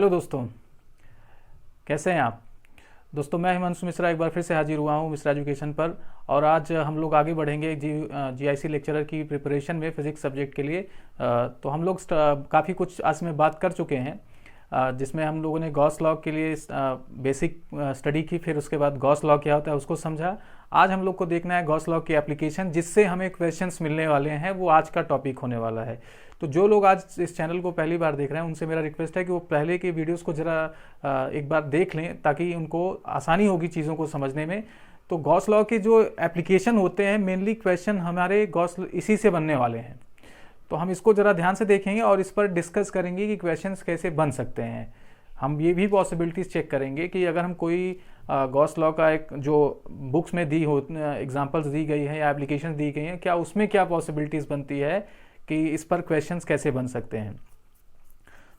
Hello दोस्तों, कैसे हैं आप। दोस्तों मैं हिमांशु मिश्रा एक बार फिर से हाजिर हुआ हूं मिश्रा एजुकेशन पर। और आज हम लोग आगे बढ़ेंगे जीआईसी लेक्चरर की प्रिपरेशन में फिजिक्स सब्जेक्ट के लिए। तो हम लोग काफ़ी कुछ आज में बात कर चुके हैं, जिसमें हम लोगों ने गॉस लॉ के लिए बेसिक स्टडी की, फिर उसके बाद गॉस लॉ क्या होता है उसको समझा। आज हम लोग को देखना है गॉस लॉ की एप्लीकेशन, जिससे हमें क्वेश्चंस मिलने वाले हैं, वो आज का टॉपिक होने वाला है। तो जो लोग आज इस चैनल को पहली बार देख रहे हैं उनसे मेरा रिक्वेस्ट है कि वो पहले के वीडियोस को ज़रा एक बार देख लें, ताकि उनको आसानी होगी चीज़ों को समझने में। तो गॉस लॉ के जो एप्लीकेशन होते हैं, मेनली क्वेश्चन हमारे गॉस इसी से बनने वाले हैं। तो हम इसको ज़रा ध्यान से देखेंगे और इस पर डिस्कस करेंगे कि क्वेश्चंस कैसे बन सकते हैं। हम ये भी पॉसिबिलिटीज़ चेक करेंगे कि अगर हम कोई गॉस लॉ का एक जो बुक्स में दी हो एग्जांपल्स दी गई है या एप्लीकेशन दी गई हैं, क्या उसमें क्या पॉसिबिलिटीज़ बनती है कि इस पर क्वेश्चंस कैसे बन सकते हैं।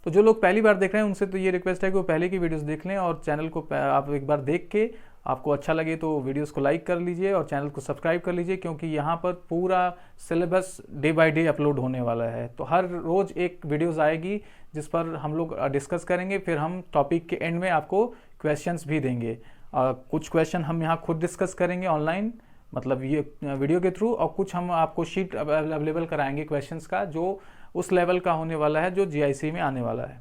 तो जो लोग पहली बार देख रहे हैं उनसे तो ये रिक्वेस्ट है कि वो पहले की वीडियोस देख लें, और चैनल को आप एक बार देख के आपको अच्छा लगे तो वीडियोस को लाइक कर लीजिए और चैनल को सब्सक्राइब कर लीजिए, क्योंकि यहाँ पर पूरा syllabus day by day upload होने वाला है। तो हर रोज़ एक वीडियोस आएगी जिस पर हम लोग डिस्कस करेंगे, फिर हम टॉपिक के एंड में आपको क्वेश्चंस भी देंगे। कुछ क्वेश्चन हम यहाँ खुद डिस्कस करेंगे ऑनलाइन, मतलब ये वीडियो के थ्रू, और कुछ हम आपको शीट अवेलेबल कराएंगे क्वेश्चंस का, जो उस लेवल का होने वाला है जो जीआईसी में आने वाला है।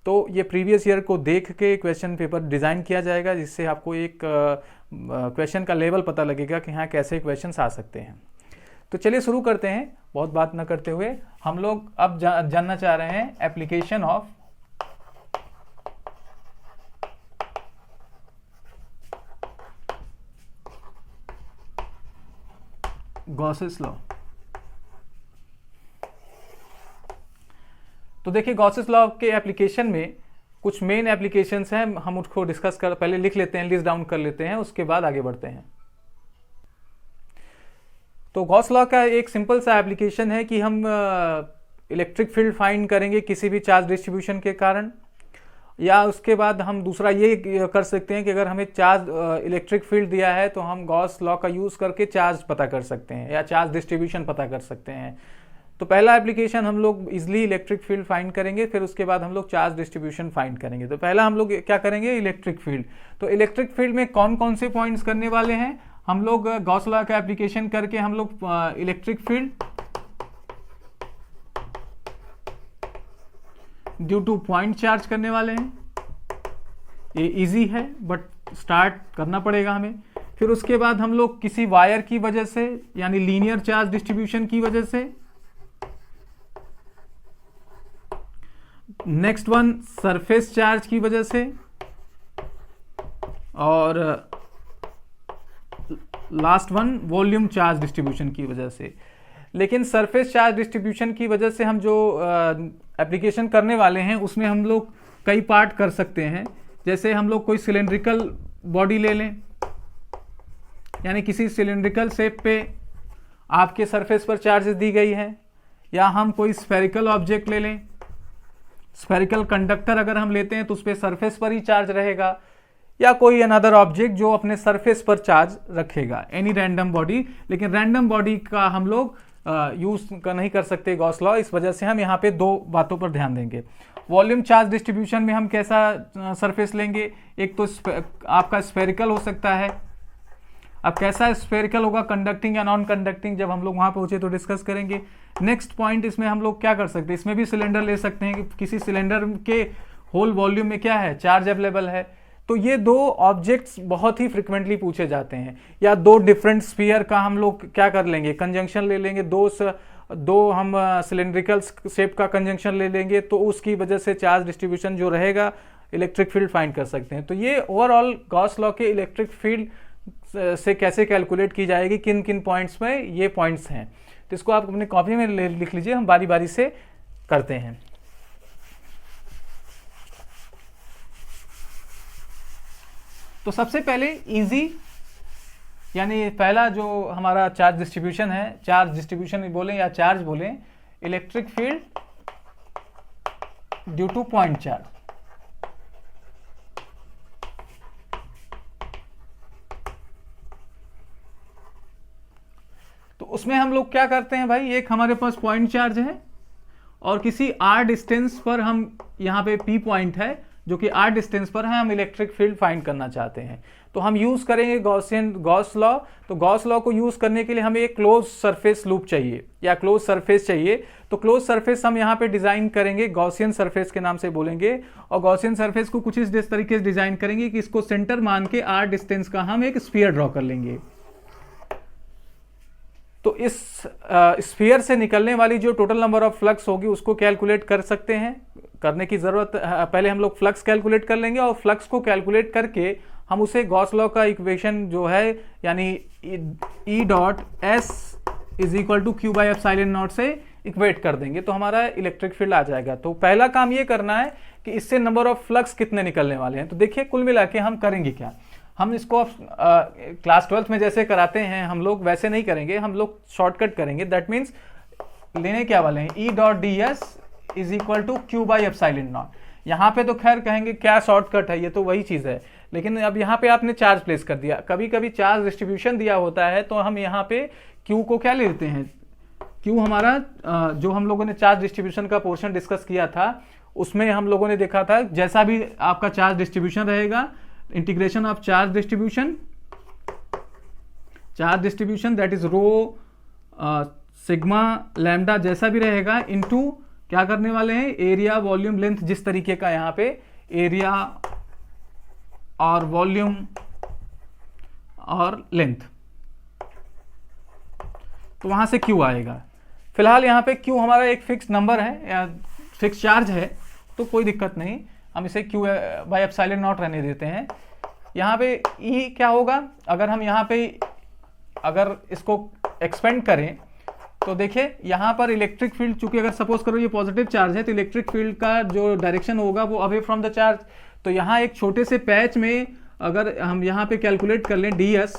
तो ये प्रीवियस ईयर को देख के क्वेश्चन पेपर डिज़ाइन किया जाएगा, जिससे आपको एक क्वेश्चन का लेवल पता लगेगा कि हाँ कैसे क्वेश्चंस आ सकते हैं। तो चलिए शुरू करते हैं, बहुत बात न करते हुए। हम लोग अब जानना चाह रहे हैं एप्लीकेशन ऑफ गॉसेस लॉ। तो देखिए, गॉसेस लॉ के एप्लीकेशन में कुछ मेन एप्लीकेशंस हैं, हम उसको डिस्कस कर पहले लिख लेते हैं, लिस्ट डाउन कर लेते हैं, उसके बाद आगे बढ़ते हैं। तो गॉस लॉ का एक सिंपल सा एप्लीकेशन है कि हम इलेक्ट्रिक फील्ड फाइंड करेंगे किसी भी चार्ज डिस्ट्रीब्यूशन के कारण, या उसके बाद हम दूसरा ये कर सकते हैं कि अगर हमें चार्ज इलेक्ट्रिक फील्ड दिया है तो हम गॉस लॉ का यूज़ करके चार्ज पता कर सकते हैं या चार्ज डिस्ट्रीब्यूशन पता कर सकते हैं। तो पहला एप्लीकेशन हम लोग इजिली इलेक्ट्रिक फील्ड फाइंड करेंगे, फिर उसके बाद हम लोग चार्ज डिस्ट्रीब्यूशन फाइंड करेंगे। तो पहला हम लोग क्या करेंगे, इलेक्ट्रिक फील्ड। तो इलेक्ट्रिक फील्ड में कौन कौन से पॉइंट्स करने वाले हैं, हम लोग गॉस लॉ का एप्लीकेशन करके हम लोग electric field due two point charge करने वाले हैं। ये इजी है बट स्टार्ट करना पड़ेगा हमें। फिर उसके बाद हम लोग किसी वायर की वजह से, यानी लीनियर चार्ज डिस्ट्रीब्यूशन की वजह से। नेक्स्ट वन सरफेस चार्ज की वजह से, और last one volume charge distribution की वजह से। लेकिन सरफेस चार्ज डिस्ट्रीब्यूशन की वजह से हम जो एप्लीकेशन करने वाले हैं उसमें हम लोग कई पार्ट कर सकते हैं। जैसे हम लोग कोई सिलेंड्रिकल बॉडी ले लें, यानी किसी सिलेंड्रिकल शेप पे आपके सरफेस पर चार्जेस दी गई है, या हम कोई स्फेरिकल ऑब्जेक्ट ले लें। स्फेरिकल कंडक्टर अगर हम लेते हैं तो उस पर सरफेस पर ही चार्ज रहेगा, या कोई अनदर ऑब्जेक्ट जो अपने सरफेस पर चार्ज रखेगा, एनी रैंडम बॉडी। लेकिन रैंडम बॉडी का हम लोग यूज नहीं कर सकते गॉस लॉ, इस वजह से हम यहाँ पे दो बातों पर ध्यान देंगे। वॉल्यूम चार्ज डिस्ट्रीब्यूशन में हम कैसा सरफेस लेंगे, एक तो आपका स्फेरिकल हो सकता है। अब कैसा स्फेरिकल होगा, कंडक्टिंग या नॉन कंडक्टिंग, जब हम लोग वहां पहुंचे तो डिस्कस करेंगे। नेक्स्ट पॉइंट, इसमें हम लोग क्या कर सकते हैं, इसमें भी सिलेंडर ले सकते हैं कि किसी सिलेंडर के होल वॉल्यूम में क्या है, चार्ज अवेलेबल है। तो ये दो ऑब्जेक्ट्स बहुत ही फ्रिक्वेंटली पूछे जाते हैं। या दो डिफरेंट स्फीयर का हम लोग क्या कर लेंगे, कंजंक्शन ले लेंगे, दो हम सिलेंड्रिकल शेप का कंजंक्शन ले लेंगे, तो उसकी वजह से चार्ज डिस्ट्रीब्यूशन जो रहेगा इलेक्ट्रिक फील्ड फाइंड कर सकते हैं। तो ये ओवरऑल गॉस लॉ के इलेक्ट्रिक फील्ड से कैसे कैलकुलेट की जाएगी, किन किन पॉइंट्स में ये पॉइंट्स हैं। तो इसको आप अपनी कॉपी में लिख लीजिए, हम बारी बारी से करते हैं। तो सबसे पहले इजी, यानी पहला जो हमारा चार्ज डिस्ट्रीब्यूशन है, चार्ज डिस्ट्रीब्यूशन बोलें या चार्ज बोलें, electric field due two point charge. तो उसमें हम लोग क्या करते हैं भाई, एक हमारे पास पॉइंट चार्ज है और किसी r डिस्टेंस पर हम यहाँ पे P पॉइंट है जो कि r डिस्टेंस पर है, हम इलेक्ट्रिक फील्ड फाइंड करना चाहते हैं। तो हम यूज करेंगे गॉस लॉ। तो गॉस लॉ को यूज करने के लिए हमें एक क्लोज सरफेस लूप चाहिए या क्लोज सरफेस चाहिए। तो क्लोज सरफेस हम यहाँ पे डिजाइन करेंगे, गॉसियन सरफेस के नाम से बोलेंगे। और गॉसियन सरफेस को कुछ इस तरीके से डिजाइन करेंगे कि इसको सेंटर मान के r डिस्टेंस का हम एक स्फीयर ड्रॉ कर लेंगे। तो इस स्फीयर से निकलने वाली जो टोटल नंबर ऑफ फ्लक्स होगी उसको कैलकुलेट कर सकते हैं। करने की जरूरत, पहले हम लोग फ्लक्स कैलकुलेट कर लेंगे और फ्लक्स को कैलकुलेट करके हम उसे गॉस लॉ का इक्वेशन जो है यानी E dot S is equal to Q by epsilon not से इक्वेट कर देंगे, तो हमारा इलेक्ट्रिक फील्ड आ जाएगा। तो पहला काम ये करना है कि इससे नंबर ऑफ फ्लक्स कितने निकलने वाले हैं। तो देखिए कुल मिला के हम करेंगे क्या, हम इसको क्लास 12th में जैसे कराते हैं हम लोग वैसे नहीं करेंगे, हम लोग शॉर्टकट करेंगे। दैट मीन्स लेने क्या वाले हैं, E dot D S is equal to Q by epsilon not. यहाँ पे तो खैर कहेंगे क्या शॉर्टकट है, ये तो वही चीज़ है, लेकिन अब यहाँ पे आपने चार्ज प्लेस कर दिया। कभी कभी चार्ज डिस्ट्रीब्यूशन दिया होता है तो हम यहाँ पे Q को क्या लेते हैं, Q हमारा जो हम लोगों ने चार्ज डिस्ट्रीब्यूशन का पोर्शन डिस्कस किया था उसमें हम लोगों ने देखा था जैसा भी आपका चार्ज डिस्ट्रीब्यूशन रहेगा, integration of charge distribution that is rho sigma lambda जैसा भी रहेगा इनटू क्या करने वाले हैं, एरिया वॉल्यूम लेंथ, जिस तरीके का यहाँ पे एरिया और वॉल्यूम और लेंथ, तो वहां से Q आएगा। फिलहाल यहाँ पे Q हमारा एक फिक्स नंबर है या फिक्स चार्ज है तो कोई दिक्कत नहीं, हम इसे Q बाई एप्सिलॉन नॉट रहने देते हैं। यहाँ पे E क्या होगा, अगर हम यहाँ पे अगर इसको एक्सपेंड करें तो देखिए यहाँ पर इलेक्ट्रिक फील्ड, चूंकि अगर सपोज करो ये पॉजिटिव चार्ज है तो इलेक्ट्रिक फील्ड का जो डायरेक्शन होगा वो अवे फ्रॉम द चार्ज। तो यहाँ एक छोटे से पैच में अगर हम यहाँ पे कैलकुलेट कर लें ds,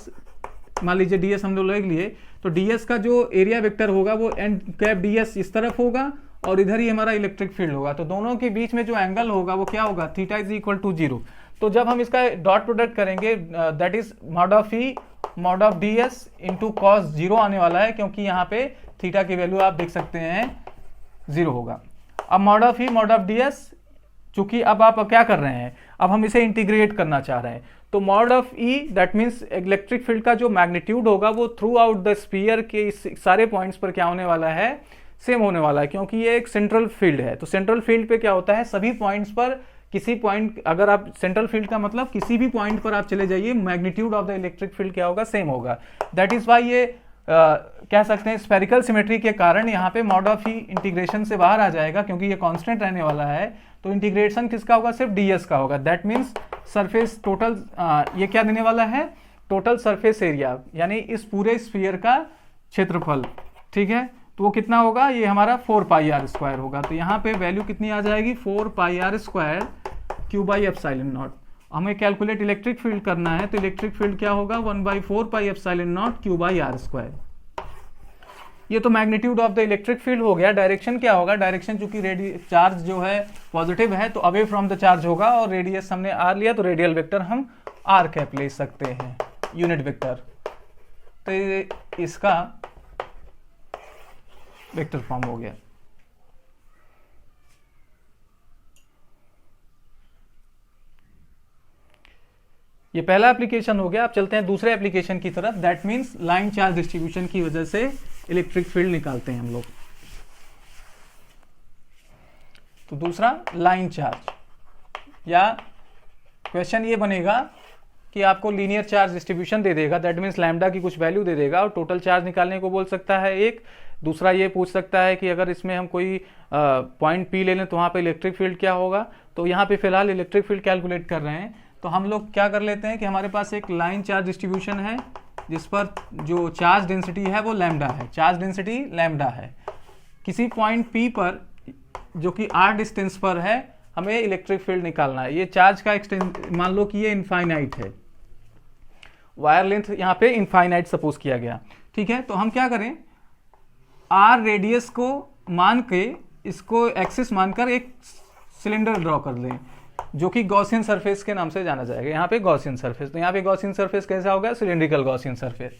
मान लीजिए ds हम लोग लिए, तो ds का जो एरिया वेक्टर होगा वो एन कैप ds इस तरफ होगा और इधर ही हमारा इलेक्ट्रिक फील्ड होगा। तो दोनों के बीच में जो एंगल होगा वो क्या होगा, थीटा इज इक्वल टू 0। तो जब हम इसका डॉट प्रोडक्ट करेंगे that is mod of E mod of ds into cos 0 आने वाला है, क्योंकि यहाँ पे थीटा की वैल्यू आप देख सकते हैं 0 होगा। अब mod of E mod of ds, चूंकि अब आप क्या कर रहे हैं, अब हम इसे इंटीग्रेट करना चाह रहे हैं, तो mod of E that means electric field का जो मैग्नीट्यूड होगा वो थ्रू आउट द स्फीयर के इस सारे पॉइंट्स पर क्या होने वाला है, सेम होने वाला है, क्योंकि ये एक सेंट्रल फील्ड है। तो सेंट्रल फील्ड पे क्या होता है, सभी पॉइंट्स पर किसी पॉइंट, अगर आप सेंट्रल फील्ड का मतलब किसी भी पॉइंट पर आप चले जाइए, magnitude of the electric field क्या होगा, सेम होगा। दैट इज वाई ये कह सकते हैं स्फेरिकल सिमेट्री के कारण यहाँ पे मॉड ऑफ ई इंटीग्रेशन से बाहर आ जाएगा, क्योंकि ये कांस्टेंट रहने वाला है। तो इंटीग्रेशन किसका होगा, सिर्फ ds का होगा। दैट मीन्स सरफेस टोटल, ये क्या देने वाला है, टोटल सरफेस एरिया, यानी इस पूरे स्फीयर का क्षेत्रफल, ठीक है। तो वो कितना होगा, ये हमारा 4 पाई आर स्क्वायर होगा। तो यहाँ पे वैल्यू कितनी आ जाएगी, 4 pi r square q by epsilon naught. हमें कैलकुलेट इलेक्ट्रिक फील्ड करना है, तो इलेक्ट्रिक फील्ड क्या होगा, 1/4 pi epsilon naught q by r square. ये तो magnitude of the electric field हो गया। डायरेक्शन क्या होगा, डायरेक्शन चूंकि चार्ज जो है पॉजिटिव है तो अवे फ्रॉम द चार्ज होगा, और रेडियस हमने आर लिया तो रेडियल वेक्टर हम आर कैप ले सकते हैं, यूनिट वेक्टर। तो इसका वेक्टर फॉर्म हो गया। ये पहला एप्लीकेशन हो गया। अब चलते हैं दूसरे एप्लीकेशन की तरफ, that means line charge distribution की वजह से इलेक्ट्रिक फील्ड निकालते हैं हम लोग। तो दूसरा लाइन चार्ज, या क्वेश्चन ये बनेगा कि आपको लीनियर चार्ज डिस्ट्रीब्यूशन दे देगा, दैट मीन्स लैम्डा की कुछ वैल्यू दे देगा और टोटल चार्ज निकालने को बोल सकता है एक। दूसरा ये पूछ सकता है कि अगर इसमें हम कोई पॉइंट पी ले लें तो वहाँ पे इलेक्ट्रिक फील्ड क्या होगा। तो यहाँ पे फिलहाल इलेक्ट्रिक फील्ड कैलकुलेट कर रहे हैं, तो हम लोग क्या कर लेते हैं कि हमारे पास एक लाइन चार्ज डिस्ट्रीब्यूशन है जिस पर जो चार्ज डेंसिटी है वो लैम्डा है, चार्ज डेंसिटी लैम्डा है। किसी पॉइंट P पर जो कि r डिस्टेंस पर है हमें इलेक्ट्रिक फील्ड निकालना है। ये चार्ज का एक्सटेंस, मान लो कि ये इनफाइनाइट है, वायर लेंथ यहाँ पे इनफाइनाइट सपोज किया गया, ठीक है। तो हम क्या करें, r रेडियस को मान के, इसको एक्सिस मानकर एक सिलेंडर ड्रॉ कर लें जो कि गॉसियन सरफेस के नाम से जाना जाएगा। यहाँ पे गॉसियन सरफेस, तो यहाँ पे गॉसियन सरफेस कैसा होगा, सिलेंड्रिकल गॉसियन सरफेस।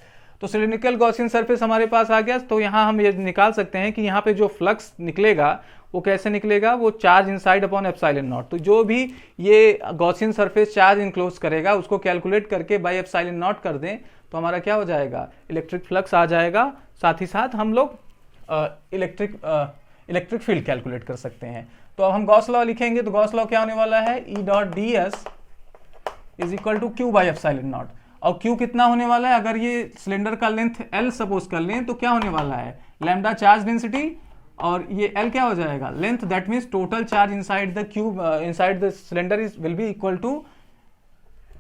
तो सिलेंड्रिकल गॉसियन सरफेस हमारे पास आ गया। तो यहाँ हम ये निकाल सकते हैं कि यहाँ पे जो फ्लक्स निकलेगा वो कैसे निकलेगा, वो charge inside upon epsilon not. तो जो भी ये गॉसियन सरफेस चार्ज इनक्लोज करेगा उसको कैलकुलेट करके बाई एप्सिलॉन नॉट कर दें तो हमारा क्या हो जाएगा, इलेक्ट्रिक फ्लक्स आ जाएगा। साथ ही साथ हम लोग इलेक्ट्रिक फील्ड कैलकुलेट कर सकते हैं। तो अब हम गॉस लॉ लिखेंगे, तो गॉस लॉ क्या होने वाला है, E dot D S is equal to Q by epsilon not. और क्यू कितना होने वाला है, अगर ये सिलेंडर का लेंथ एल सपोज कर लें तो क्या होने वाला है, लैम्डा चार्ज डेंसिटी, और ये एल क्या हो जाएगा, length, that means total charge inside the cube inside the cylinder is will be equal to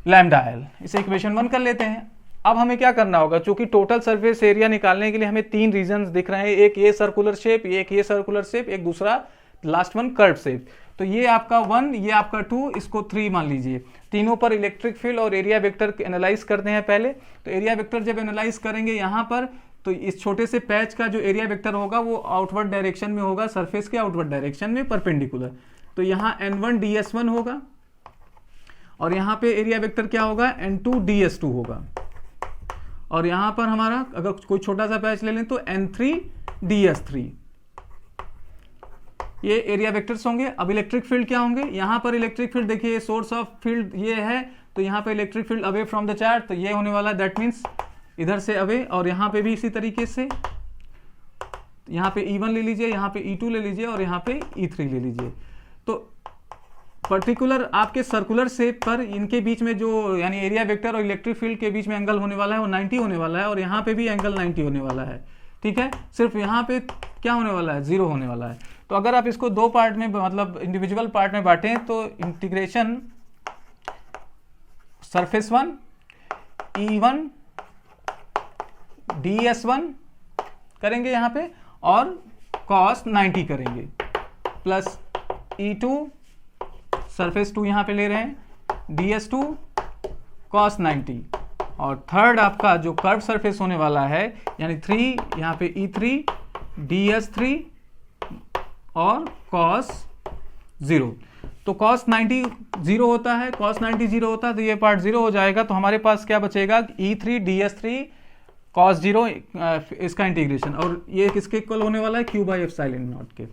lambda L. इसे इक्वेशन 1 कर लेते हैं। अब हमें क्या करना होगा, चूंकि टोटल सरफेस एरिया निकालने के लिए हमें 3 रीजन दिख रहे हैं, एक ये सर्कुलर शेप, एक ये सर्कुलर शेप, एक दूसरा लास्ट वन कर्व शेप। तो ये आपका 1, ये आपका 2, इसको 3 मान लीजिए। तीनों पर इलेक्ट्रिक फील्ड और एरिया वेक्टर एनालाइज करते हैं पहले। तो एरिया वेक्टर जब एनालाइज करेंगे यहाँ पर, तो इस छोटे से पैच का जो एरिया वेक्टर होगा वो आउटवर्ड डायरेक्शन में होगा, सरफेस के आउटवर्ड डायरेक्शन में परपेंडिकुलर। तो यहाँ n1 ds1 होगा और यहाँ पे एरिया वेक्टर क्या होगा, n2 ds2 होगा। और यहाँ पर हमारा अगर कोई छोटा सा पैच ले लें तो n3 ds3, ये एरिया वेक्टर्स होंगे। अब इलेक्ट्रिक फील्ड क्या होंगे, यहाँ पर इलेक्ट्रिक फील्ड देखिए, सोर्स ऑफ फील्ड ये है, तो यहाँ पे electric field away from the charge, तो ये होने वाला, दैट मीन्स इधर से अवे, और यहाँ पे भी इसी तरीके से, यहाँ पे E1 ले लीजिए, यहाँ पे E2 ले लीजिए और यहाँ पे E3 ले लीजिए। तो पर्टिकुलर आपके सर्कुलर शेप पर इनके बीच में जो यानी एरिया वेक्टर और इलेक्ट्रिक फील्ड के बीच में एंगल होने वाला है वो 90 होने वाला है, और यहाँ पे भी एंगल 90 होने वाला है। ठीक है, सिर्फ यहाँ पे क्या होने वाला है, 0 होने वाला है। तो अगर आप इसको 2 पार्ट में मतलब इंडिविजुअल पार्ट में बांटें तो इंटीग्रेशन सरफेस 1 E1 ds1 करेंगे यहाँ पे, और cos 90 करेंगे, प्लस E2 सरफेस 2 यहाँ पे ले रहे हैं ds2 cos 90, और थर्ड आपका जो कर्व सरफेस होने वाला है यानी 3 यहाँ पे E3 ds3 और cos 0। तो cos 90 0 होता है, cos 90 0 होता है, तो ये पार्ट 0 हो जाएगा। तो हमारे पास क्या बचेगा, E3 ds3 cos 0 इसका इंटीग्रेशन, और ये किसके इक्वल होने वाला है, q बाई एप्सिलॉन नॉट के।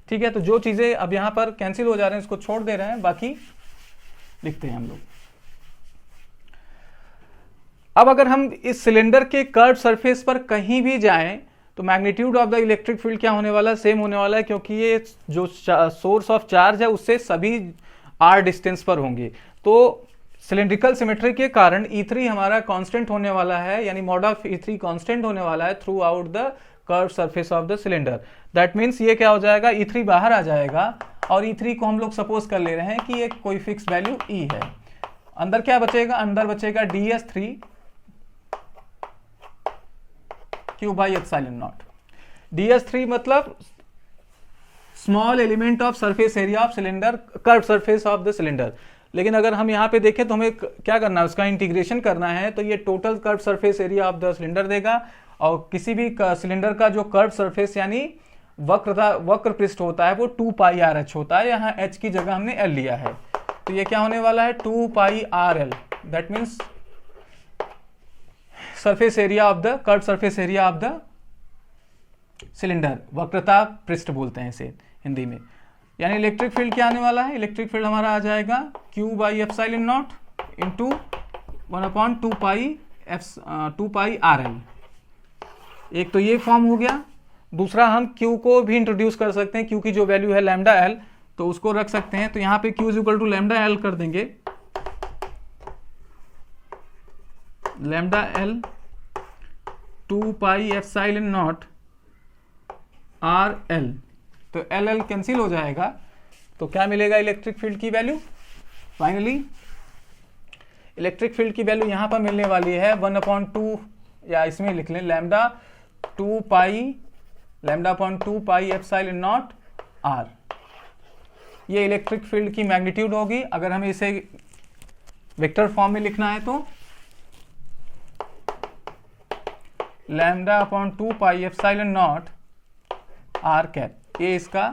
ठीक है, तो जो चीजें अब यहाँ पर कैंसिल हो जा रहे हैं इसको छोड़ दे रहे हैं, बाकी लिखते हैं हम लोग। अब अगर हम इस सिलेंडर के कर्व सरफेस पर कहीं भी जाएं तो magnitude of the electric field क्या होने वाला है, सेम होने वाला है, क्योंकि ये जो सोर्स ऑफ चार्ज है उससे सभी r डिस्टेंस पर होंगे। तो सिलेंड्रिकल सिमेट्री के कारण E3 हमारा कांस्टेंट होने वाला है, यानी मॉड ऑफ E3 कांस्टेंट होने वाला है through out the curve surface of the cylinder. That means ये क्या हो जाएगा, E3 बाहर आ जाएगा, और E3 को हम लोग सपोज कर ले रहे हैं कि एक कोई फिक्स वैल्यू E है। अंदर क्या बचेगा, अंदर बचेगा ds3 q by epsilon not. ds3 मतलब small element of surface area of cylinder, curve surface of the cylinder. लेकिन अगर हम यहाँ पे देखें तो हमें क्या करना है, उसका इंटीग्रेशन करना है, तो ये total curve surface area of the cylinder देगा, और किसी भी सिलेंडर का जो कर्व सरफेस यानी वक्र पृष्ठ होता है वो 2 पाई आर एच होता है। यहाँ h की जगह हमने l लिया है, तो ये क्या होने वाला है, 2 pi r l, that means surface area of the curve surface area of the cylinder, वक्रता पृष्ठ बोलते हैं इसे हिंदी में। यानी इलेक्ट्रिक फील्ड क्या आने वाला है, इलेक्ट्रिक फील्ड हमारा आ जाएगा q by epsilon not into 1/2 pi r L. एक तो ये फॉर्म हो गया। दूसरा हम q को भी इंट्रोड्यूस कर सकते हैं, q की जो वैल्यू है लैम्डा एल, तो उसको रख सकते हैं। तो यहाँ पे q is equal to lambda L कर देंगे, lambda L 2 pi epsilon not R L. तो एल एल कैंसिल हो जाएगा, तो क्या मिलेगा इलेक्ट्रिक फील्ड की वैल्यू, फाइनली इलेक्ट्रिक फील्ड की वैल्यू यहाँ पर मिलने वाली है 1/2, या इसमें लिख लें lambda 2 pi epsilon not R. ये इलेक्ट्रिक फील्ड की मैग्नीट्यूड होगी। अगर हमें इसे वेक्टर फॉर्म में लिखना है तो λ/2 pi epsilon not r cap, ये इसका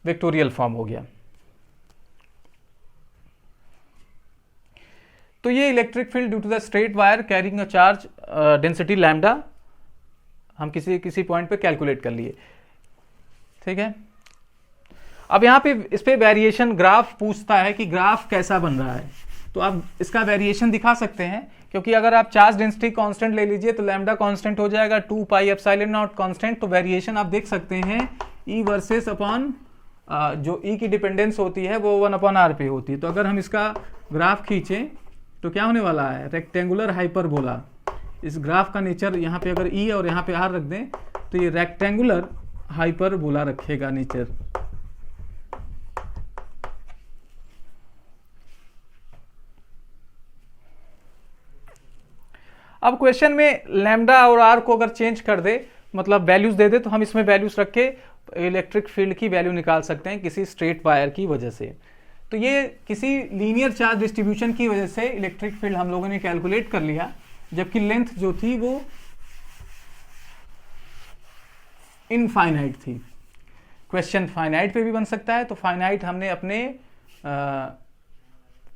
वेक्टोरियल फॉर्म हो गया। तो ये electric field due to the straight wire carrying a charge density lambda हम किसी पॉइंट पे कैलकुलेट कर लिए। ठीक है। अब यहाँ पे इस पे वेरिएशन ग्राफ पूछता है कि ग्राफ कैसा बन रहा है, तो आप इसका वेरिएशन दिखा सकते हैं, क्योंकि अगर आप चार्ज डेंसिटी कांस्टेंट ले लीजिए तो लैम्डा कांस्टेंट हो जाएगा, 2 पाई एप्सिलॉन नॉट कांस्टेंट, तो वेरिएशन आप देख सकते हैं E वर्सेस अपॉन जो E की डिपेंडेंस होती है वो 1/r पे होती है। तो अगर हम इसका ग्राफ खींचें तो क्या होने वाला है, रेक्टेंगुलर हाइपरबोला। इस ग्राफ का नेचर यहाँ पे अगर E और यहाँ पे R रख दें तो ये रेक्टेंगुलर हाइपरबोला रखेगा नेचर। अब क्वेश्चन में लैम्डा और आर को अगर चेंज कर दे, मतलब वैल्यूज दे दे, तो हम इसमें वैल्यूज रख के इलेक्ट्रिक फील्ड की वैल्यू निकाल सकते हैं किसी स्ट्रेट वायर की वजह से। तो ये किसी लीनियर चार्ज डिस्ट्रीब्यूशन की वजह से इलेक्ट्रिक फील्ड हम लोगों ने कैलकुलेट कर लिया, जबकि लेंथ जो थी वो इनफाइनाइट थी। क्वेश्चन फाइनाइट पे भी बन सकता है, तो फाइनाइट हमने अपने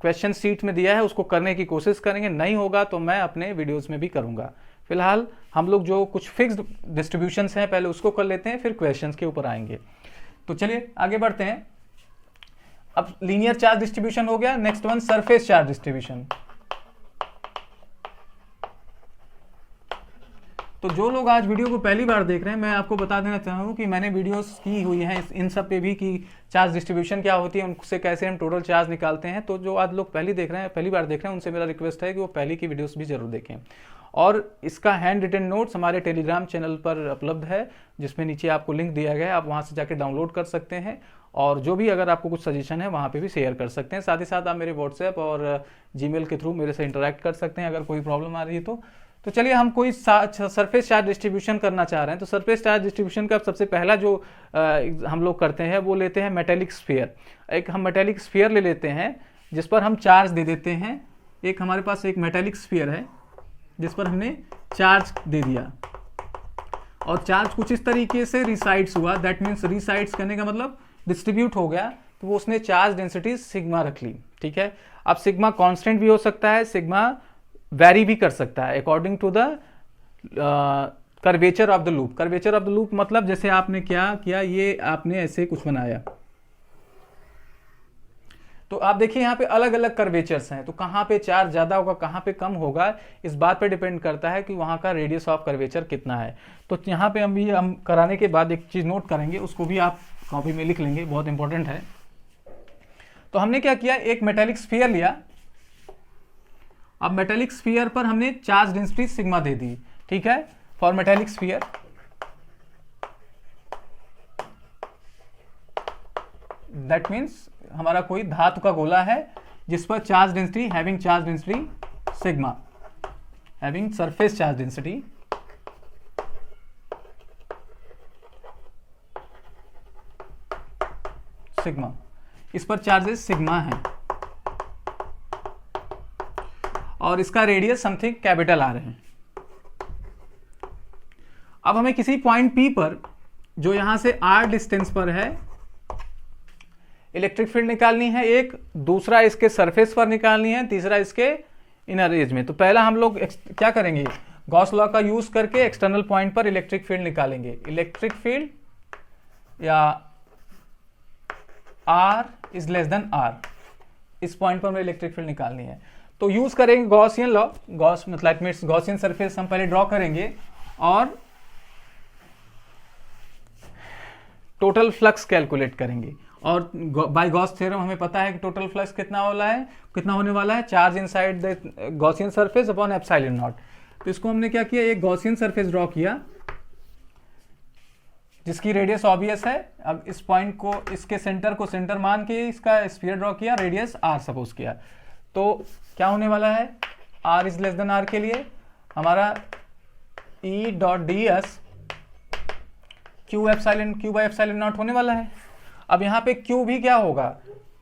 क्वेश्चन सीट में दिया है, उसको करने की कोशिश करेंगे, नहीं होगा तो मैं अपने वीडियोस में भी करूंगा। फिलहाल हम लोग जो कुछ फिक्स्ड डिस्ट्रीब्यूशंस हैं पहले उसको कर लेते हैं, फिर क्वेश्चंस के ऊपर आएंगे। तो चलिए आगे बढ़ते हैं। अब लीनियर चार्ज डिस्ट्रीब्यूशन हो गया, next one surface charge distribution. तो जो लोग आज वीडियो को पहली बार देख रहे हैं, मैं आपको बता देना चाहूँ कि मैंने वीडियोस की हुई हैं इन सब पे भी, कि चार्ज डिस्ट्रीब्यूशन क्या होती है, उनसे कैसे हम टोटल चार्ज निकालते हैं। तो जो आज लोग पहली बार देख रहे हैं, उनसे मेरा रिक्वेस्ट है कि वो पहली की वीडियोस भी जरूर देखें। और इसका हैंड रिटन नोट्स हमारे टेलीग्राम चैनल पर उपलब्ध है, जिसमें नीचे आपको लिंक दिया गया है, आप वहाँ से जाकर डाउनलोड कर सकते हैं। और जो भी अगर आपको कुछ सजेशन है वहाँ पे भी शेयर कर सकते हैं। साथ ही साथ आप मेरे व्हाट्सएप और जीमेल के थ्रू मेरे से इंटरेक्ट कर सकते हैं अगर कोई प्रॉब्लम आ रही है तो चलिए हम कोई सरफेस चार्ज डिस्ट्रीब्यूशन करना चाह रहे हैं। तो सरफेस चार्ज डिस्ट्रीब्यूशन का सबसे पहला जो हम लोग करते हैं वो लेते हैं मेटेलिक स्फीयर। एक हम मेटेलिक स्फीयर ले लेते हैं जिस पर हम चार्ज दे देते हैं। एक हमारे पास एक मेटेलिक स्फीयर है जिस पर हमने चार्ज दे दिया, और चार्ज कुछ इस तरीके से रिसाइड्स हुआ, दैट मीन्स रिसाइड्स करने का मतलब डिस्ट्रीब्यूट हो गया, तो वो उसने चार्ज डेंसिटी सिग्मा रख ली। ठीक है, अब सिग्मा कांस्टेंट भी हो सकता है, सिग्मा वैरी भी कर सकता है according to the curvature of the loop. Curvature of the loop मतलब जैसे आपने क्या किया, ये आपने ऐसे कुछ बनाया, तो आप देखिए यहाँ पे अलग अलग कर्वेचर्स हैं, तो कहाँ पे चार्ज ज्यादा होगा कहाँ पे कम होगा, इस बात पे डिपेंड करता है कि वहाँ का रेडियस ऑफ कर्वेचर कितना है। तो यहाँ पे हम कराने के बाद एक चीज नोट करेंगे, उसको भी आप कॉपी में लिख लेंगे, बहुत इंपॉर्टेंट है। तो हमने क्या किया, एक मेटेलिक स्फीयर लिया। अब मेटेलिक स्फीयर पर हमने चार्ज डेंसिटी सिग्मा दे दी। ठीक है, for metallic sphere that means हमारा कोई धातु का गोला है जिस पर charge density having charge density sigma, having surface charge density sigma, इस पर चार्जेस सिग्मा है और इसका रेडियस समथिंग कैपिटल आ रहे हैं। अब हमें किसी पॉइंट P पर जो यहां से R डिस्टेंस पर है इलेक्ट्रिक फील्ड निकालनी है, एक दूसरा इसके सरफेस पर निकालनी है, तीसरा इसके इनर एज में। तो पहला हम लोग क्या करेंगे, गॉस लॉ का यूज करके एक्सटर्नल पॉइंट पर इलेक्ट्रिक फील्ड निकालेंगे। इलेक्ट्रिक फील्ड या R is less than R, इस पॉइंट पर हमें इलेक्ट्रिक फील्ड निकालनी है। तो यूज करेंगे गॉसियन लॉ, गॉस मतलब मीन्स गॉसियन सरफेस हम पहले ड्रॉ करेंगे और टोटल फ्लक्स कैलकुलेट करेंगे। और बाय गॉस थ्योरम हमें पता है कि टोटल फ्लक्स कितना होने वाला है, charge inside the Gaussian surface upon epsilon not. तो इसको हमने क्या किया, एक गॉसियन सरफेस ड्रॉ किया जिसकी रेडियस ऑब्वियस है। अब इस पॉइंट को, इसके सेंटर को सेंटर मान के इसका स्फीयर ड्रॉ किया, रेडियस R सपोज किया। तो क्या होने वाला है, R is less than R के लिए हमारा E dot ds Q by epsilon not होने वाला है। अब यहाँ पे Q भी क्या होगा,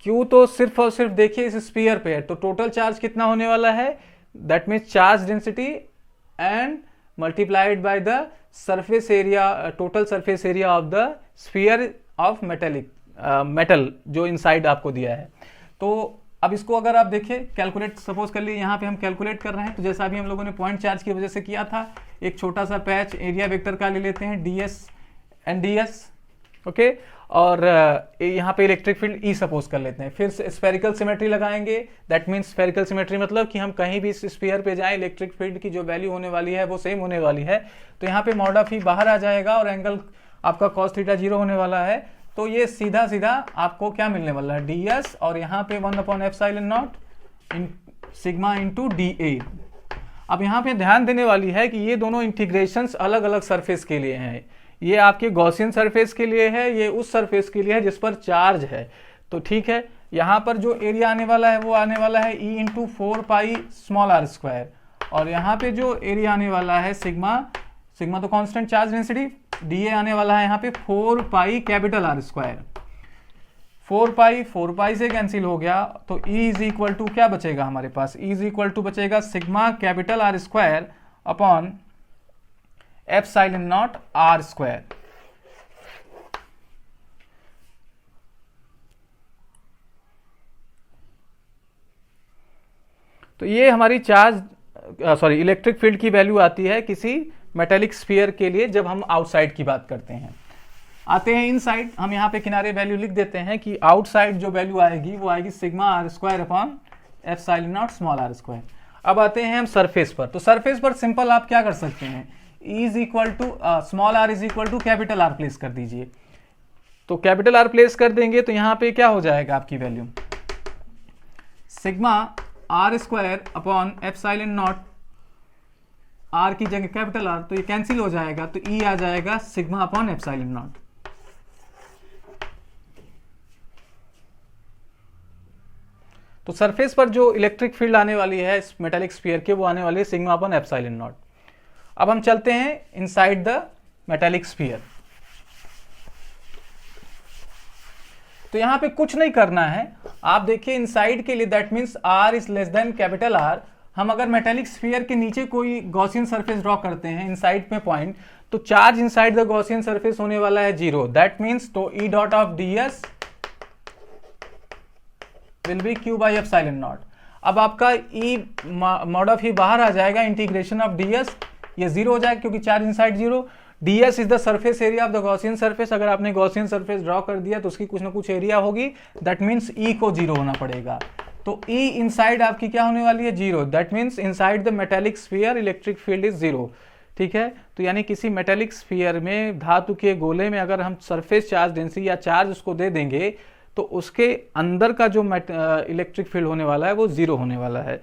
Q तो सिर्फ और सिर्फ देखिए इस स्फीयर पे है, तो टोटल चार्ज कितना होने वाला है, that means charge density and multiplied by the surface area, total surface area of the sphere of metal जो इनसाइड आपको दिया है। तो अब इसको अगर आप देखिए कैलकुलेट सपोज कर लिए, यहाँ पे हम कैलकुलेट कर रहे हैं, तो जैसा अभी हम लोगों ने पॉइंट चार्ज की वजह से किया था, एक छोटा सा पैच एरिया वेक्टर का ले लेते हैं ds एंड ds, ओके और यहाँ पे इलेक्ट्रिक फील्ड ई सपोज कर लेते हैं। फिर स्फेरिकल सिमेट्री लगाएंगे, दैट मीन्स स्फेरिकल सिमेट्री मतलब कि हम कहीं भी इस स्फीयर पे जाएं इलेक्ट्रिक फील्ड की जो वैल्यू होने वाली है वो सेम होने वाली है। तो यहाँ पे मॉड ऑफ ई बाहर आ जाएगा और एंगल आपका cos थीटा 0 होने वाला है। तो ये सीधा सीधा आपको क्या मिलने वाला है, ds, और यहाँ पे 1/ε0 सिग्मा इंटू डी। अब यहाँ पे ध्यान देने वाली है कि ये दोनों इंटीग्रेशंस अलग अलग सरफेस के लिए हैं। ये आपके गॉसियन सरफेस के लिए है, ये उस सरफेस के लिए है जिस पर चार्ज है। तो ठीक है, यहाँ पर जो एरिया आने वाला है वो आने वाला है E इंटू 4πr², और यहाँ पे जो एरिया आने वाला है सिग्मा तो कांस्टेंट चार्ज डेंसिटी, dA आने वाला है यहाँ पे 4πR²। 4π से कैंसिल हो गया, तो E इज इक्वल टू क्या बचेगा हमारे पास, E इज इक्वल टू बचेगा सिग्मा R² अपॉन ε0 R²। तो ये हमारी इलेक्ट्रिक फील्ड की वैल्यू आती है किसी मेटेलिक स्फीयर के लिए जब हम आउटसाइड की बात करते हैं। आते हैं इनसाइड, हम यहाँ पे किनारे वैल्यू लिख देते हैं कि आउटसाइड जो वैल्यू आएगी वो आएगी सिग्मा R² अपॉन ε0 R²। अब आते हैं हम सरफेस पर। तो सरफेस पर सिंपल आप क्या कर सकते हैं, E is equal to r is equal to capital R place कर दीजिए। तो कैपिटल R प्लेस कर देंगे तो यहाँ पे क्या हो जाएगा आपकी value, sigma R² upon ε0 R की जगह कैपिटल R, तो ये कैंसिल हो जाएगा, तो E आ जाएगा सिग्मा अपॉन ε0। तो सरफेस पर जो इलेक्ट्रिक फील्ड आने वाली है इस मेटेलिक स्फीयर के, वो आने वाली है सिग्मा अपॉन ε0। अब हम चलते हैं इनसाइड द मेटेलिक स्फीयर। तो यहां पे कुछ नहीं करना है, आप देखिए इनसाइड के लिए that means R is less than capital R। हम अगर मेटेलिक स्फीयर के नीचे कोई गॉसियन सरफेस ड्रॉ करते हैं इनसाइड में पॉइंट, तो charge inside the Gaussian surface होने वाला है 0, दैट मींस तो E dot of ds will be q by ε0। अब आपका E मॉड ऑफ E बाहर आ जाएगा, इंटीग्रेशन ऑफ ds ये 0 हो जाएगा क्योंकि charge inside 0। ds is the surface area of the Gaussian surface. अगर आपने गॉसियन सरफेस ड्रॉ कर दिया तो उसकी कुछ ना कुछ एरिया होगी, दैट मींस E को 0 होना पड़ेगा। तो E इनसाइड आपकी क्या होने वाली है, 0, that means inside the metallic sphere electric field is 0। ठीक है, तो यानी किसी मेटेलिक स्फीयर में, धातु के गोले में अगर हम सरफेस चार्ज डेंसिटी या चार्ज उसको दे देंगे तो उसके अंदर का जो इलेक्ट्रिक फील्ड होने वाला है वो 0 होने वाला है।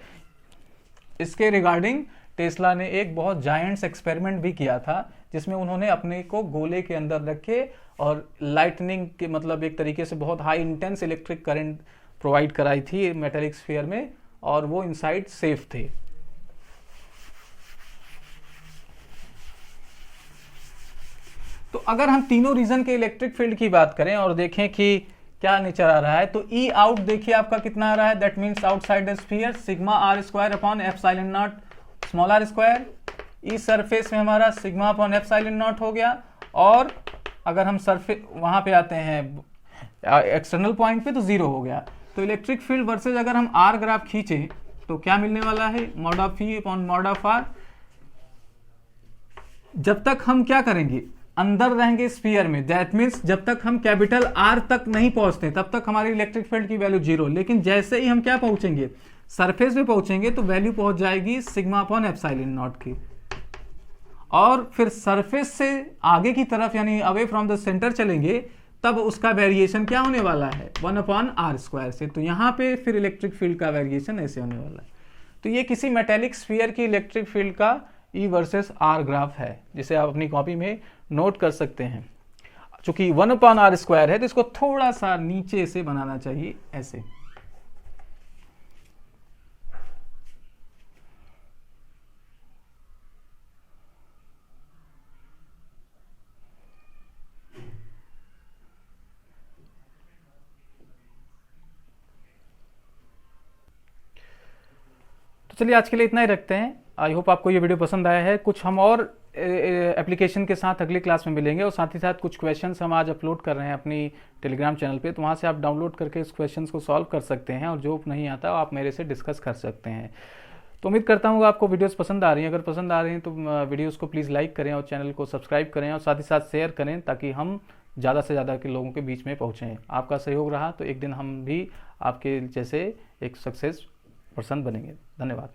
इसके रिगार्डिंग टेस्ला ने एक बहुत जायंट्स एक्सपेरिमेंट भी किया था, जिसमें उन्होंने अपने को गोले के अंदर रखे और लाइटनिंग के मतलब एक तरीके से बहुत high intense electric current provide कराई थी मेटेलिक स्फीयर में, और वो इनसाइड सेफ थे। तो अगर हम तीनों रीजन के इलेक्ट्रिक फील्ड की बात करें और देखें कि क्या नेचर आ रहा है, तो E आउट देखिए आपका कितना आ रहा है, that means outside the sphere sigma R² upon ε0 small r²। E surface में हमारा सिग्मा अपॉन ε0 हो गया। और अगर हम सरफेस वहां पे आते हैं एक्सटर्नल पॉइंट पे तो 0 हो गया। तो इलेक्ट्रिक फील्ड वर्सेज अगर हम R ग्राफ खींचे तो क्या मिलने वाला है, mod of E upon mod of R। जब तक हम क्या करेंगे, अंदर रहेंगे स्फीयर में, दैट मींस जब तक हम कैपिटल R तक नहीं पहुंचते तब तक हमारी इलेक्ट्रिक फील्ड की वैल्यू 0। लेकिन जैसे ही हम क्या पहुंचेंगे, सरफेस पे पहुंचेंगे, तो वैल्यू पहुंच जाएगी सिग्मा अपॉन ε0 की। और फिर सरफेस से आगे की तरफ यानी अवे फ्रॉम द सेंटर चलेंगे, तब उसका वेरिएशन क्या होने वाला है, 1/r² से। तो यहाँ पे फिर इलेक्ट्रिक फील्ड का वेरिएशन ऐसे होने वाला है। तो ये किसी मेटेलिक स्फीयर की इलेक्ट्रिक फील्ड का E वर्सेस R ग्राफ है, जिसे आप अपनी कॉपी में नोट कर सकते हैं। चूंकि 1/r² है तो इसको थोड़ा सा नीचे से बनाना चाहिए ऐसे। चलिए आज के लिए इतना ही रखते हैं। आई होप आपको ये वीडियो पसंद आया है। कुछ हम और एप्लीकेशन के साथ अगली क्लास में मिलेंगे, और साथ ही साथ कुछ क्वेश्चंस हम आज अपलोड कर रहे हैं अपनी टेलीग्राम चैनल पे, तो वहाँ से आप डाउनलोड करके इस क्वेश्चंस को सॉल्व कर सकते हैं, और जो नहीं आता आप मेरे से डिस्कस कर सकते हैं। तो उम्मीद करता हूँ आपको वीडियोस पसंद आ रही हैं। अगर पसंद आ रही हैं तो वीडियोस को प्लीज़ लाइक करें और चैनल को सब्सक्राइब करें, और साथ ही साथ शेयर करें, ताकि हम ज़्यादा से ज़्यादा के लोगों के बीच में पहुँचें। आपका सहयोग रहा तो एक दिन हम भी आपके जैसे एक सक्सेस पर्सन बनेंगे। धन्यवाद।